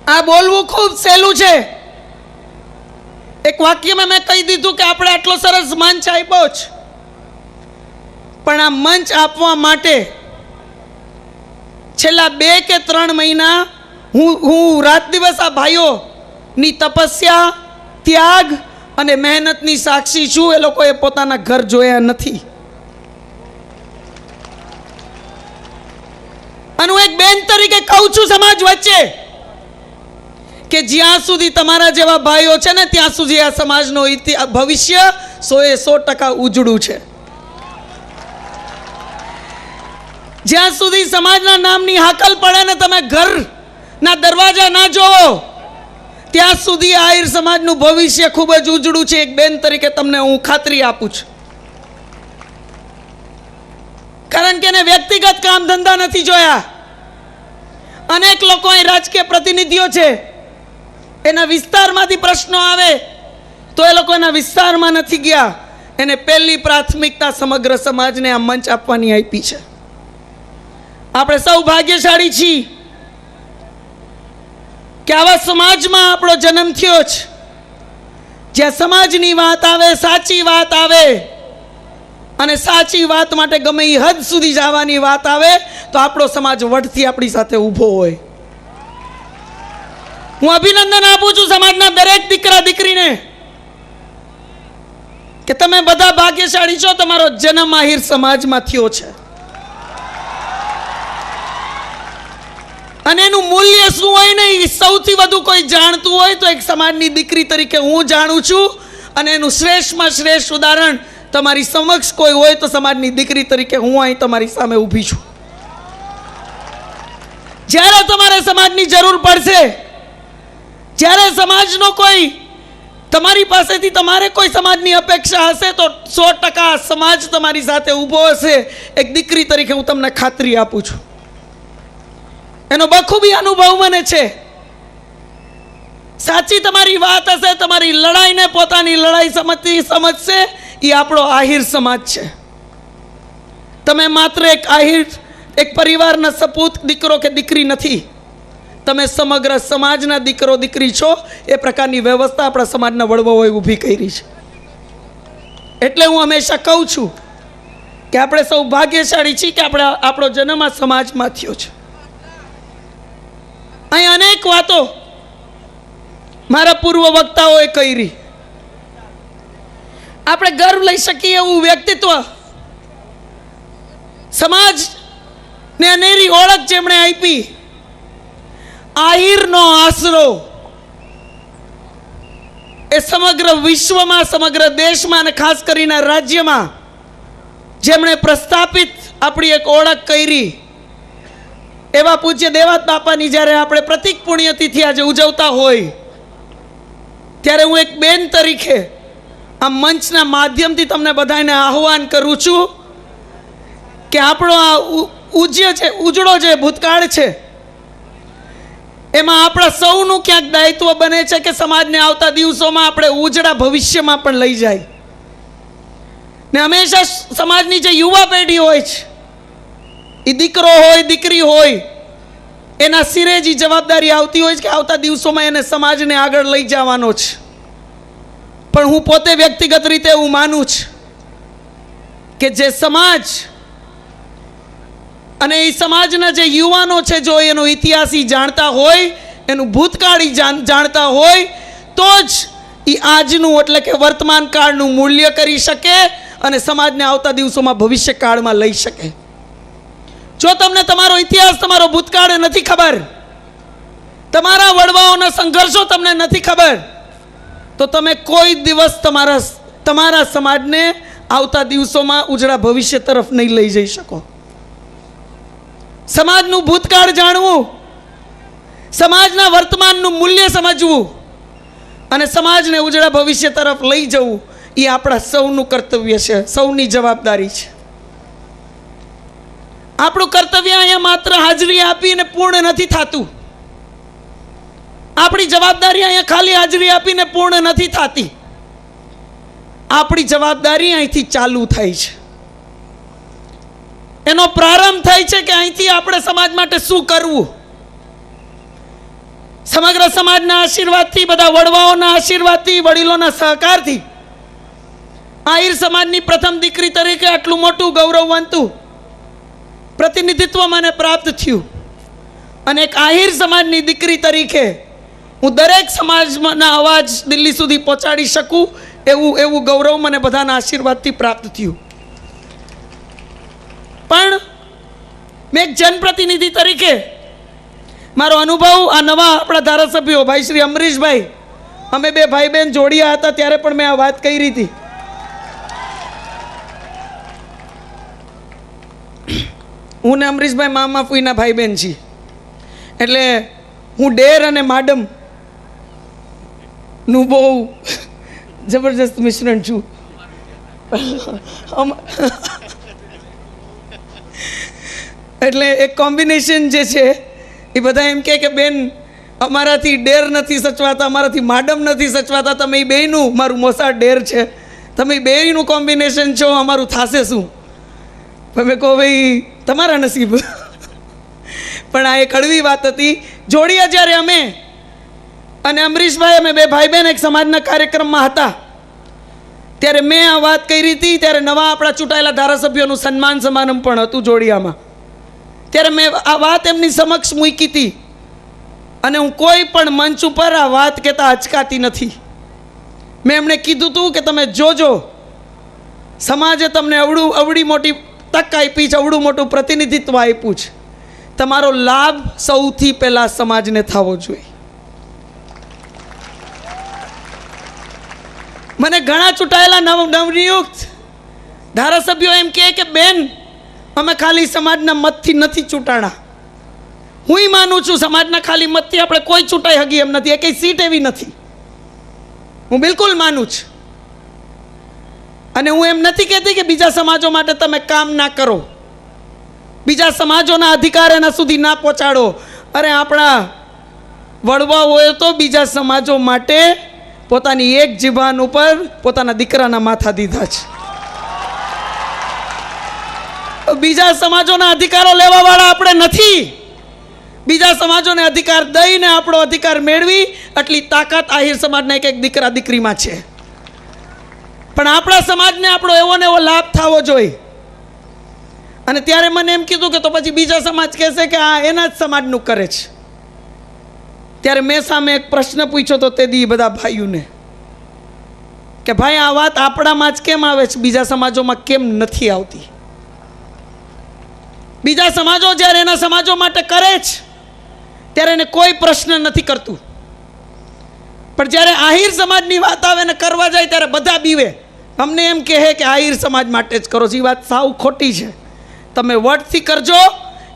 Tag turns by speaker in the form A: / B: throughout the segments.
A: આ બોલવું ખૂબ સહેલું છે. એક વાક્યમાં મેં કહી દીધું કે આપણે આટલો સરસ મંચ આપ્યો છે, પણ આ મંચ આપવા માટે છેલ્લા 2 કે 3 મહિના હું રાત દિવસ આ ભાઈઓની તપસ્યા, ત્યાગ અને મહેનતની સાક્ષી છું. એ લોકોએ પોતાના ઘર જોયા નથી. અને હું એક બેન તરીકે કહું છું સમાજ વચ્ચે કે જ્યાં સુધી તમારા જેવા ભાઈઓ છે ને, ત્યાં સુધી આ સમાજનો ભવિષ્ય 100% ઉજળું છે. જ્યાં સુધી સમાજના નામની હાકલ પડે ને તમે ઘરના દરવાજા ના જોવો, ત્યાં સુધી આહિર સમાજનું ભવિષ્ય ખૂબ જ ઉજળું છે. એક બેન તરીકે તમને હું ખાતરી આપું છું. કારણ કે એને વ્યક્તિગત કામ ધંધા નથી જોયા. અનેક લોકો અહીં રાજકીય પ્રતિનિધિઓ છે, એના વિસ્તારમાંથી પ્રશ્નો આવે તો એ લોકો એના વિસ્તારમાં નથી ગયા. એને પહેલી પ્રાથમિકતા સમગ્ર સમાજને આ મંચ આપવાની આપી છે. આપણે સૌ ભાગ્યશાળી છીએ કે આવા સમાજમાં આપણો જન્મ થયો છે, જ્યાં સમાજની વાત આવે, સાચી વાત આવે, અને સાચી વાત માટે ગમે એ હદ સુધી જવાની વાત આવે તો આપણો સમાજ વટથી આપણી સાથે ઊભો હોય. હું અભિનંદન આપું છું સમાજના દરેક દીકરા દીકરીને કે તમે બધા ભાગ્યશાળી છો, તમારો જન્મ આહિર સમાજમાં થયો છે. અને એનું મૂલ્ય શું હોય ને એ સૌથી વધુ કોઈ જાણતું હોય તો એક સમાજની દીકરી તરીકે હું જાણું છું. અને એનું શ્રેષ્ઠમાં શ્રેષ્ઠ ઉદાહરણ તમારી સમક્ષ કોઈ હોય તો સમાજની દીકરી તરીકે હું અહીં તમારી સામે ઊભી છું. જ્યારે તમારે સમાજની જરૂર પડશે, જ્યારે સમાજનો કોઈ તમારી પાસેથી તમારે કોઈ સમાજની અપેક્ષા હશે તો 100% સમાજ તમારી સાથે ઊભો હશે. એક દીકરી તરીકે હું તમને ખાતરી આપું છું. એનો બખૂબી અનુભવ મને છે. સાચી તમારી વાત હશે, તમારી લડાઈને પોતાની લડાઈ સમજશે એ આપણો આહિર સમાજ છે. તમે માત્ર એક આહિર, એક પરિવારના સપૂત દીકરો કે દીકરી નથી, તમે સમગ્ર સમાજના દીકરો દીકરી છો. એ પ્રકારની વ્યવસ્થા આપણા સમાજના વડવાઓએ ઊભી કરી છે. એટલે હું હંમેશા કહું છું કે આપણે સૌ ભાગ્યશાળી છીએ કે આપણો જન્મ આ સમાજમાં થયો છે. અહીં અનેક વાતો મારા પૂર્વ વક્તાઓએ કરી. આપણે ગર્વ લઈ શકીએ એવું વ્યક્તિત્વ, સમાજને અનેરી ઓળખ જેમણે આપી, આહિરનો આશરો એ સમગ્ર વિશ્વમાં, સમગ્ર દેશમાં અને ખાસ કરીને રાજ્યમાં જેમણે પ્રસ્થાપિત આપણી એક ઓળખ કરી, એવા પૂજ્ય દેવાત બાપાની જ્યારે આપણે પ્રતિક પુણ્યતિથિ આજે ઉજવતા હોય ત્યારે હું એક બેન તરીકે આ મંચના માધ્યમથી તમને બધાને આહ્વાન કરું છું કે આપણો આ ઉજળો જે ભૂતકાળ છે એમાં આપણા સૌનું ક્યાંક દાયિત્વ બને છે કે સમાજને આવતા દિવસોમાં આપણે ઉજળા ભવિષ્યમાં પણ લઈ જાય. ને હંમેશા સમાજની જે યુવા પેઢી હોય છે, એ દીકરો હોય દીકરી હોય, એના સિરે જ જવાબદારી આવતી હોય છે કે આવતા દિવસોમાં એને સમાજને આગળ લઈ જવાનો છે. પણ હું પોતે વ્યક્તિગત રીતે એવું માનું છું કે જે સમાજ અને એ સમાજના જે યુવાનો છે, જો એનો ઇતિહાસ જાણતા હોય, એનું ભૂતકાળ જાણતા હોય તો જ એ આજનું એટલે કે વર્તમાન કાળનું મૂલ્ય કરી શકે અને સમાજને આવતા દિવસોમાં ભવિષ્ય કાળમાં લઈ શકે. જો તમને તમારો ઇતિહાસ, તમારો ભૂતકાળ નથી ખબર, તમારા વડવાઓના સંઘર્ષો તમને નથી ખબર, તો તમે કોઈ દિવસ તમારા સમાજને આવતા દિવસોમાં ઉજળા ભવિષ્ય તરફ નહીં લઈ જઈ શકો. સમાજનું ભૂતકાળ જાણવું, સમાજના વર્તમાનનું મૂલ્ય સમજવું અને સમાજને ઉજળા ભવિષ્ય તરફ લઈ જવું એ આપણા સૌનું કર્તવ્ય છે, સૌની જવાબદારી છે. આપણું કર્તવ્ય અહીંયા માત્ર હાજરી આપીને પૂર્ણ નથી થતું. આપણી જવાબદારી અહીંયા ખાલી હાજરી આપીને પૂર્ણ નથી થતી. આપણી જવાબદારી અહીંથી ચાલુ થાય છે. એનો પ્રારંભ થાય છે કે અહીંથી આપણે સમાજ માટે શું કરવું. સમગ્ર સમાજના આશીર્વાદથી, બધા વડવાઓના આશીર્વાદથી, વડીલોના સહકારથી આહિર સમાજની પ્રથમ દીકરી તરીકે આટલું મોટું ગૌરવવંતું પ્રતિનિધિત્વ મને પ્રાપ્ત થયું. અને એક આહિર સમાજની દીકરી તરીકે હું દરેક સમાજના અવાજ દિલ્હી સુધી પહોંચાડી શકું એવું ગૌરવ મને બધાના આશીર્વાદથી પ્રાપ્ત થયું. પણ મેં એક જનપ્રતિનિધિ તરીકે મારો અનુભવ આ નવા આપણા ધારાસભ્યો ભાઈ શ્રી અમરીશભાઈ, અમે બે ભાઈ બહેન જોડિયા હતા ત્યારે પણ મેં આ વાત કરી હતી. હું ને અમરીશભાઈ મામા ફૂઈના ભાઈ બહેન છીએ, એટલે હું ડેર અને માડમ નું બહુ જબરજસ્ત મિશ્રણ છું. એટલે એક કોમ્બિનેશન જે છે એ બધા એમ કે બેન અમારાથી ડેર નથી સચવાતા, અમારાથી માડમ નથી સચવાતા, તમે એ બેયનું, મારું મોસાળ ડેર છે, તમે બેયનું કોમ્બિનેશન છો, અમારું થાશે શું? તમે કહો ભાઈ તમારા નસીબ. પણ આ એક કડવી વાત હતી. જોડિયા જ્યારે અમે અને અમરીશભાઈ અમે બે ભાઈ બહેન એક સમાજના કાર્યક્રમમાં હતા ત્યારે મેં આ વાત કરી હતી. ત્યારે નવા આપણા ચૂંટાયેલા ધારાસભ્યોનું સન્માન સમારંભ પણ હતું જોડિયામાં. ત્યારે મેં આ વાત એમની સમક્ષ મૂકી હતી અને હું કોઈ પણ મંચ ઉપર આ વાત કહેતા અચકાતી નથી. મેં એમણે કીધું હતું કે તમે જોજો, સમાજે તમને અવડી મોટી તક આપી છે, અવડું મોટું પ્રતિનિધિત્વ આપ્યું છે, તમારો લાભ સૌથી પહેલાં સમાજને થવો જોઈએ. મને ઘણા ચૂંટાયેલા નવનિયુક્ત ધારાસભ્યો એમ કે બેન અમે ખાલી સમાજના મતથી નથી ચૂંટાણા. હું માનું છું સમાજના ખાલી મતથી આપણે કોઈ ચૂંટાઈ હગી એમ નથી, એકેય સીટ એવી નથી. હું બિલકુલ માનું છું. અને હું એમ નથી કહેતી કે બીજા સમાજો માટે તમે કામ ના કરો, બીજા સમાજોના અધિકાર એના સુધી ના પહોંચાડો. અરે આપણા વડવાઓએ તો બીજા સમાજો માટે પોતાની એક જીભાન ઉપર પોતાના દીકરાના માથા દીધા છે. બીજા સમાજોના અધિકારો લેવા વાળા આપણે નથી. બીજા સમાજોને અધિકાર દઈને આપણો અધિકાર મેળવી આટલી તાકાત આહિર સમાજના એક દીકરા દીકરીમાં છે. પણ આપણા સમાજને આપણો એવો ને એવો લાભ થવો જોઈએ. અને ત્યારે મને એમ કીધું કે તો પછી બીજા સમાજ કહેશે કે આ એના જ સમાજનું કરે છે. ત્યારે મેં સામે એક પ્રશ્ન પૂછ્યો તો તે દી બધા ભાઈઓને કે ભાઈ આ વાત આપણામાં જ કેમ આવે છે, બીજા સમાજોમાં કેમ નથી આવતી? બીજા સમાજો જ્યારે એના સમાજો માટે કરે છે ત્યારે એને કોઈ પ્રશ્ન નથી કરતું, પણ જ્યારે આહિર સમાજની વાત આવે ને કરવા જાય ત્યારે બધા બીવે. અમને એમ કહે કે આહિર સમાજ માટે જ કરો છો. એ વાત સાવ ખોટી છે. તમે વટથી કરજો,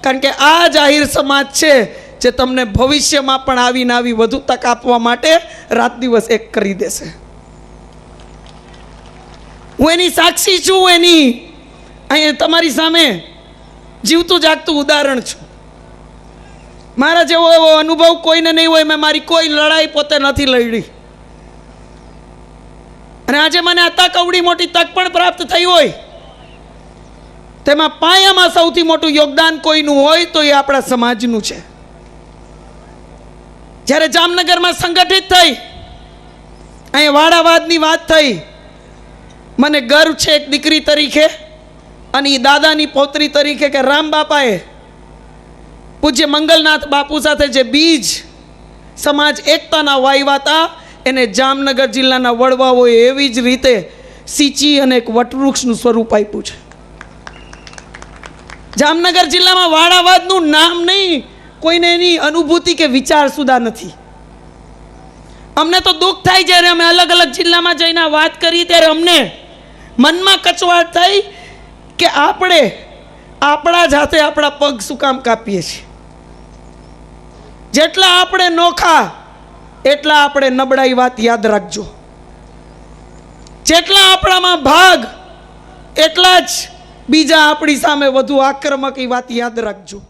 A: કારણ કે આ જ આહિર સમાજ છે જે તમને ભવિષ્યમાં પણ આવીને આવી વધુ તક આપવા માટે રાત દિવસ એક કરી દેશે. હું એની સાક્ષી છું, એની અહીંયા તમારી સામે જીવતું જાગતું ઉદાહરણ છું. મારા જેવો એવો અનુભવ કોઈને નહીં હોય. મેં મારી કોઈ લડાઈ પોતે નથી લડી. અને આજે મને આ તક, અવડી મોટી તક પણ પ્રાપ્ત થઈ હોય, તેમાં પાયામાં સૌથી મોટું યોગદાન કોઈનું હોય તો એ આપણા સમાજનું છે. જ્યારે જામનગરમાં સંગઠિત થઈ, અહીંયા વાડાવાદની વાત થઈ, મને ગર્વ છે એક દીકરી તરીકે અને એ દાદાની પૌત્રી તરીકે કે રામ બાપાએ પૂજ્ય મંગલનાથ બાપુ સાથે જે બીજ સમાજ એકતાના વાવ્યા હતા એને જામનગર જિલ્લાના વડવાઓએ એવી જ રીતે સિંચી અને એક વટવૃક્ષનું સ્વરૂપ આપ્યું છે. જામનગર જિલ્લામાં વાડાવાદનું નામ નહીં, કોઈને એની અનુભૂતિ કે વિચાર સુધા નથી. અમને તો દુઃખ થાય જ્યારે અમે અલગ અલગ જિલ્લામાં જઈને વાત કરી ત્યારે અમને મનમાં કચવાટ થઈ કે આપણે આપણા જ હાથે આપણા પગ શું કામ કાપીએ છીએ. જેટલા આપણે નોખા એટલા આપણે નબળાઈ વાત યાદ રાખજો. જેટલા આપણામાં ભાગ એટલા જ બીજા આપણી સામે વધુ આક્રમક એ વાત યાદ રાખજો.